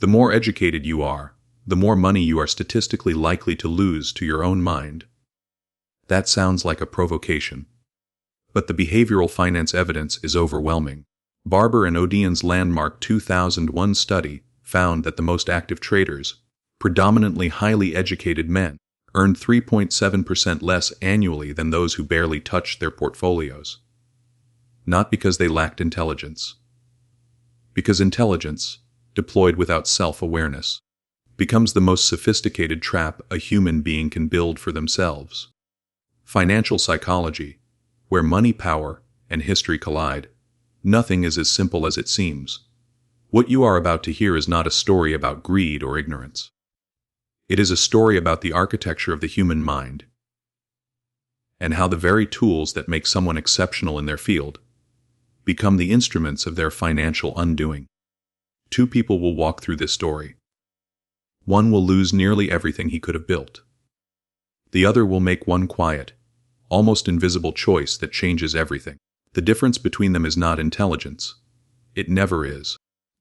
The more educated you are, the more money you are statistically likely to lose to your own mind. That sounds like a provocation. But the behavioral finance evidence is overwhelming. Barber and Odean's landmark 2001 study found that the most active traders, predominantly highly educated men, earned 3.7% less annually than those who barely touched their portfolios. Not because they lacked intelligence. Because intelligence, deployed without self-awareness, becomes the most sophisticated trap a human being can build for themselves. Financial psychology, where money power and history collide, nothing is as simple as it seems. What you are about to hear is not a story about greed or ignorance. It is a story about the architecture of the human mind, and how the very tools that make someone exceptional in their field become the instruments of their financial undoing. Two people will walk through this story. One will lose nearly everything he could have built. The other will make one quiet, almost invisible choice that changes everything. The difference between them is not intelligence. It never is.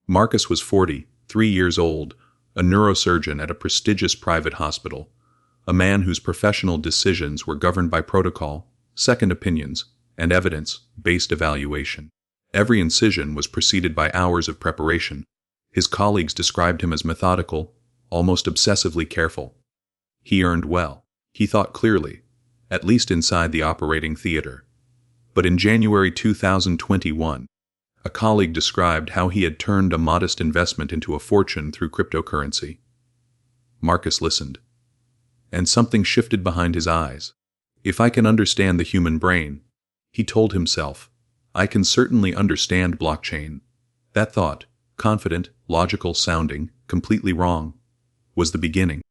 Marcus was 43 years old, a neurosurgeon at a prestigious private hospital, a man whose professional decisions were governed by protocol, second opinions, and evidence-based evaluation. Every incision was preceded by hours of preparation. His colleagues described him as methodical, almost obsessively careful. He earned well. He thought clearly, at least inside the operating theater. But in January 2021, a colleague described how he had turned a modest investment into a fortune through cryptocurrency. Marcus listened, and something shifted behind his eyes. If I can understand the human brain, he told himself, I can certainly understand blockchain. That thought, confident, logical sounding, completely wrong, was the beginning.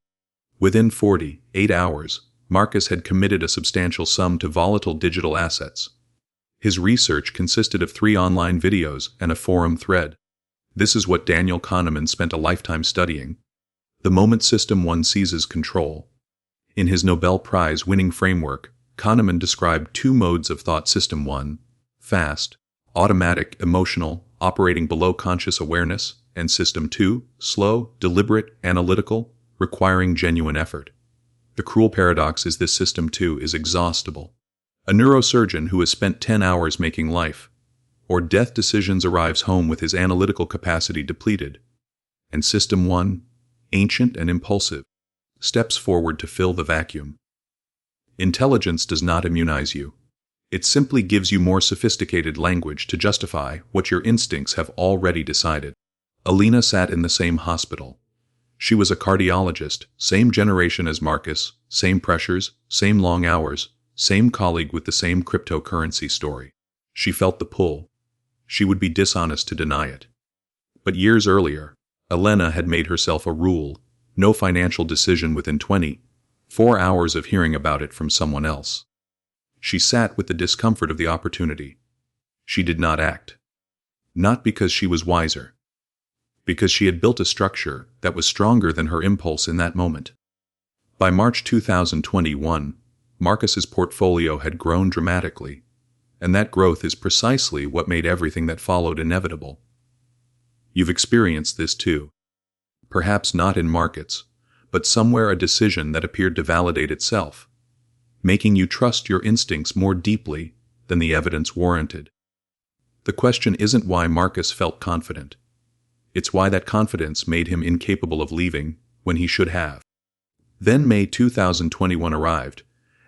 Within 48 hours, Marcus had committed a substantial sum to volatile digital assets. His research consisted of 3 online videos and a forum thread. This is what Daniel Kahneman spent a lifetime studying. The moment System 1 seizes control. In his Nobel Prize-winning framework, Kahneman described 2 modes of thought: System 1, fast, automatic, emotional, operating below conscious awareness, and System 2, slow, deliberate, analytical, requiring genuine effort. The cruel paradox is this: System 2 is exhaustible. A neurosurgeon who has spent 10 hours making life or death decisions arrives home with his analytical capacity depleted, and System 1, ancient and impulsive, steps forward to fill the vacuum. Intelligence does not immunize you. It simply gives you more sophisticated language to justify what your instincts have already decided. Alina sat in the same hospital. She was a cardiologist, same generation as Marcus, same pressures, same long hours, same colleague with the same cryptocurrency story. She felt the pull. She would be dishonest to deny it. But years earlier, Elena had made herself a rule: no financial decision within 24 hours of hearing about it from someone else. She sat with the discomfort of the opportunity. She did not act. Not because she was wiser. Because she had built a structure that was stronger than her impulse in that moment. By March 2021, Marcus's portfolio had grown dramatically, and that growth is precisely what made everything that followed inevitable. You've experienced this too. Perhaps not in markets, but somewhere a decision that appeared to validate itself, making you trust your instincts more deeply than the evidence warranted. The question isn't why Marcus felt confident. It's why that confidence made him incapable of leaving when he should have. Then May 2021 arrived,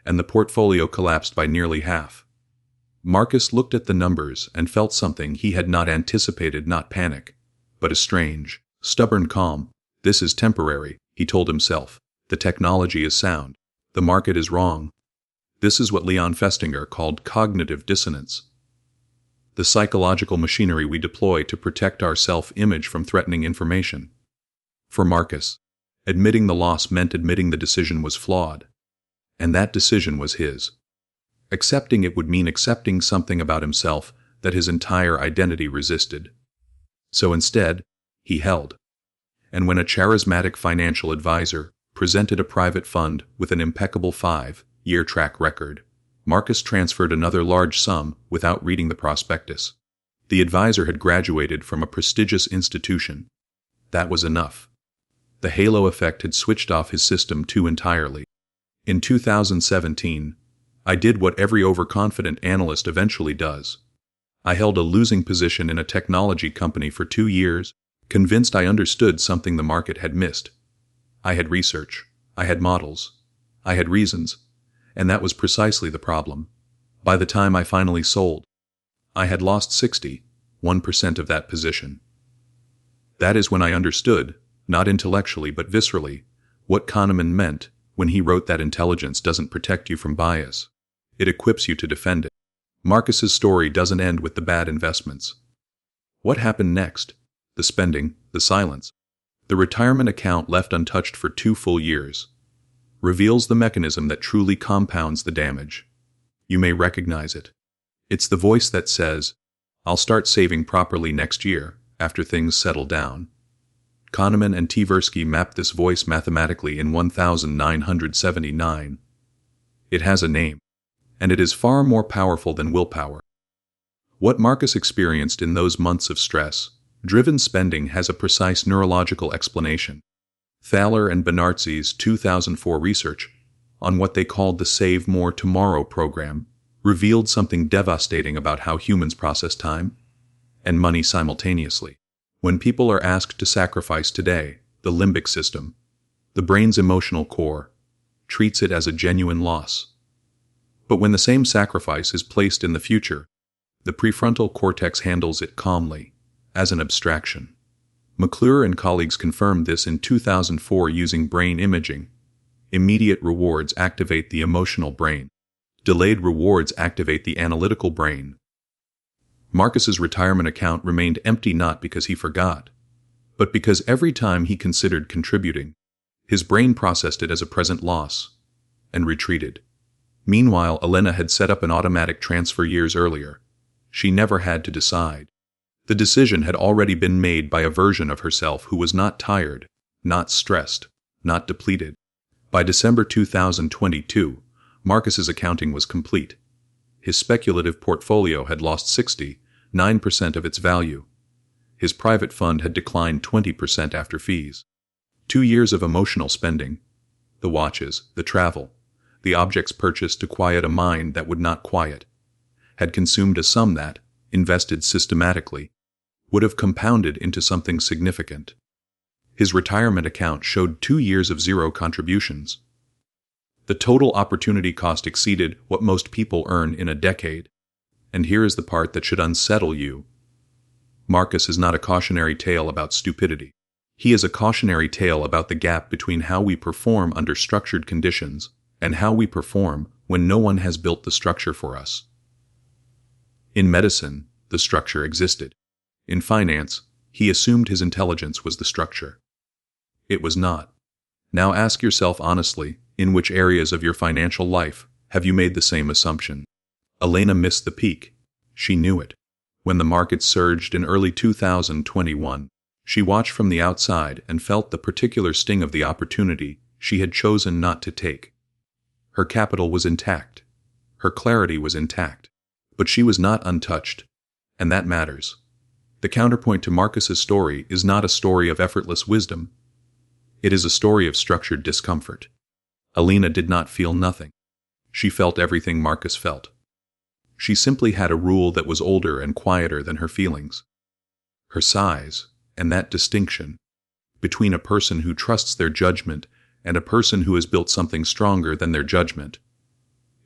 and the portfolio collapsed by nearly half. Marcus looked at the numbers and felt something he had not anticipated: not panic, but a strange, stubborn calm. This is temporary, he told himself. The technology is sound. The market is wrong. This is what Leon Festinger called cognitive dissonance. The psychological machinery we deploy to protect our self-image from threatening information. For Marcus, admitting the loss meant admitting the decision was flawed. And that decision was his. Accepting it would mean accepting something about himself that his entire identity resisted. So instead, he held. And when a charismatic financial advisor presented a private fund with an impeccable 5-year track record, Marcus transferred another large sum without reading the prospectus. The advisor had graduated from a prestigious institution. That was enough. The halo effect had switched off his system too entirely. In 2017, I did what every overconfident analyst eventually does. I held a losing position in a technology company for 2 years, convinced I understood something the market had missed. I had research, I had models, I had reasons, and that was precisely the problem. By the time I finally sold, I had lost 61% of that position. That is when I understood, not intellectually but viscerally, what Kahneman meant when he wrote that intelligence doesn't protect you from bias. It equips you to defend it. Marcus's story doesn't end with the bad investments. What happened next? The spending, the silence. The retirement account left untouched for 2 full years reveals the mechanism that truly compounds the damage. You may recognize it. It's the voice that says, "I'll start saving properly next year, after things settle down." Kahneman and Tversky mapped this voice mathematically in 1979. It has a name, and it is far more powerful than willpower. What Marcus experienced in those months of stress-driven spending has a precise neurological explanation. Thaler and Benartzi's 2004 research on what they called the Save More Tomorrow program revealed something devastating about how humans process time and money simultaneously. When people are asked to sacrifice today, the limbic system, the brain's emotional core, treats it as a genuine loss. But when the same sacrifice is placed in the future, the prefrontal cortex handles it calmly, as an abstraction. McClure and colleagues confirmed this in 2004 using brain imaging. Immediate rewards activate the emotional brain. Delayed rewards activate the analytical brain. Marcus's retirement account remained empty not because he forgot, but because every time he considered contributing, his brain processed it as a present loss and retreated. Meanwhile, Elena had set up an automatic transfer years earlier. She never had to decide. The decision had already been made by a version of herself who was not tired, not stressed, not depleted. By December 2022, Marcus's accounting was complete. His speculative portfolio had lost 69% of its value. His private fund had declined 20% after fees. 2 years of emotional spending, the watches, the travel, the objects purchased to quiet a mind that would not quiet, had consumed a sum that, invested systematically, would have compounded into something significant. His retirement account showed 2 years of zero contributions. The total opportunity cost exceeded what most people earn in a decade. And here is the part that should unsettle you. Marcus is not a cautionary tale about stupidity. He is a cautionary tale about the gap between how we perform under structured conditions and how we perform when no one has built the structure for us. In medicine, the structure existed. In finance, he assumed his intelligence was the structure. It was not. Now ask yourself honestly, in which areas of your financial life have you made the same assumption? Elena missed the peak. She knew it. When the market surged in early 2021, she watched from the outside and felt the particular sting of the opportunity she had chosen not to take. Her capital was intact. Her clarity was intact. But she was not untouched. And that matters. The counterpoint to Marcus's story is not a story of effortless wisdom. It is a story of structured discomfort. Elena did not feel nothing. She felt everything Marcus felt. She simply had a rule that was older and quieter than her feelings. Her size, and that distinction between a person who trusts their judgment and a person who has built something stronger than their judgment,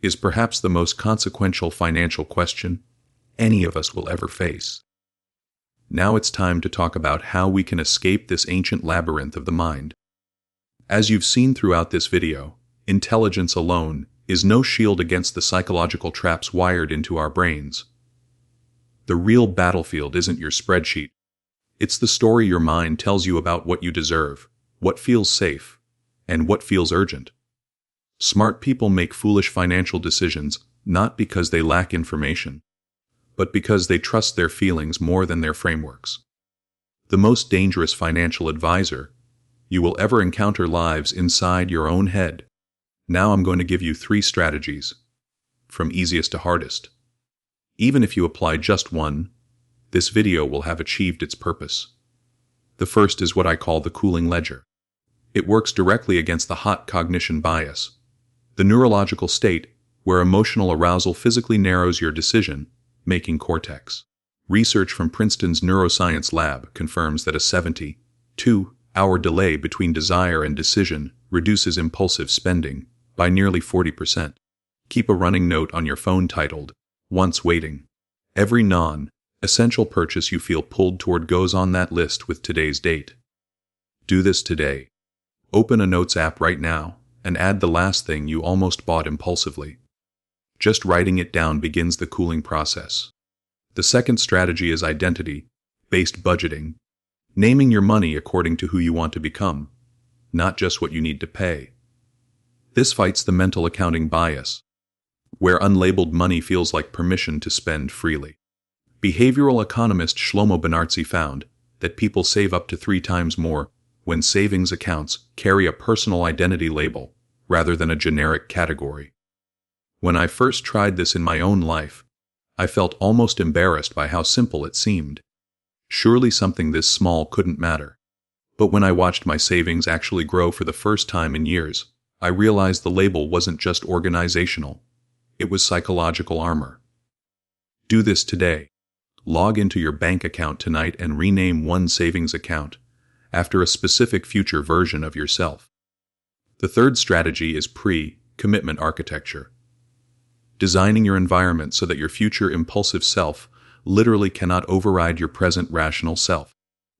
is perhaps the most consequential financial question any of us will ever face. Now it's time to talk about how we can escape this ancient labyrinth of the mind. As you've seen throughout this video, intelligence alone is no shield against the psychological traps wired into our brains. The real battlefield isn't your spreadsheet. It's the story your mind tells you about what you deserve, what feels safe, and what feels urgent. Smart people make foolish financial decisions not because they lack information, but because they trust their feelings more than their frameworks. The most dangerous financial advisor you will ever encounter lives inside your own head. Now I'm going to give you 3 strategies, from easiest to hardest. Even if you apply just one, this video will have achieved its purpose. The first is what I call the cooling ledger. It works directly against the hot cognition bias, the neurological state where emotional arousal physically narrows your decision-making cortex. Research from Princeton's neuroscience lab confirms that a 72-hour delay between desire and decision reduces impulsive spending by nearly 40%. Keep a running note on your phone titled, "Once Waiting." Every non-essential purchase you feel pulled toward goes on that list with today's date. Do this today. Open a notes app right now and add the last thing you almost bought impulsively. Just writing it down begins the cooling process. The second strategy is identity-based budgeting, naming your money according to who you want to become, not just what you need to pay. This fights the mental accounting bias, where unlabeled money feels like permission to spend freely. Behavioral economist Shlomo Benartzi found that people save up to 3 times more when savings accounts carry a personal identity label rather than a generic category. When I first tried this in my own life, I felt almost embarrassed by how simple it seemed. Surely something this small couldn't matter. But when I watched my savings actually grow for the first time in years, I realized the label wasn't just organizational. It was psychological armor. Do this today. Log into your bank account tonight and rename one savings account after a specific future version of yourself. The third strategy is pre-commitment architecture. Designing your environment so that your future impulsive self literally cannot override your present rational self.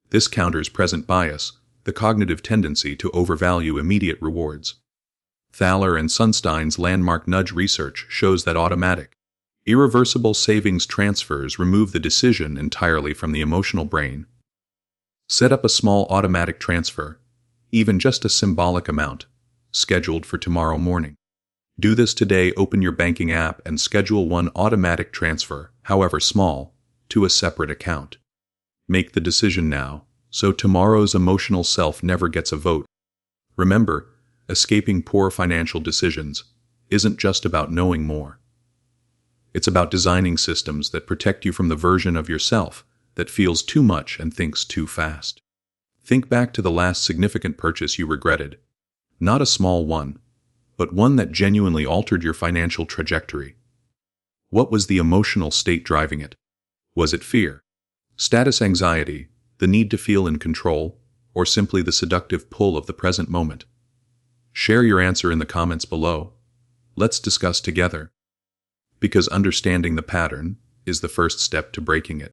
This counters present bias, the cognitive tendency to overvalue immediate rewards. Thaler and Sunstein's landmark nudge research shows that automatic, irreversible savings transfers remove the decision entirely from the emotional brain. Set up a small automatic transfer, even just a symbolic amount, scheduled for tomorrow morning. Do this today. Open your banking app and schedule one automatic transfer, however small, to a separate account. Make the decision now, so tomorrow's emotional self never gets a vote. Remember, escaping poor financial decisions isn't just about knowing more. It's about designing systems that protect you from the version of yourself that feels too much and thinks too fast. Think back to the last significant purchase you regretted. Not a small one, but one that genuinely altered your financial trajectory. What was the emotional state driving it? Was it fear, status anxiety, the need to feel in control, or simply the seductive pull of the present moment? Share your answer in the comments below. Let's discuss together. Because understanding the pattern is the first step to breaking it.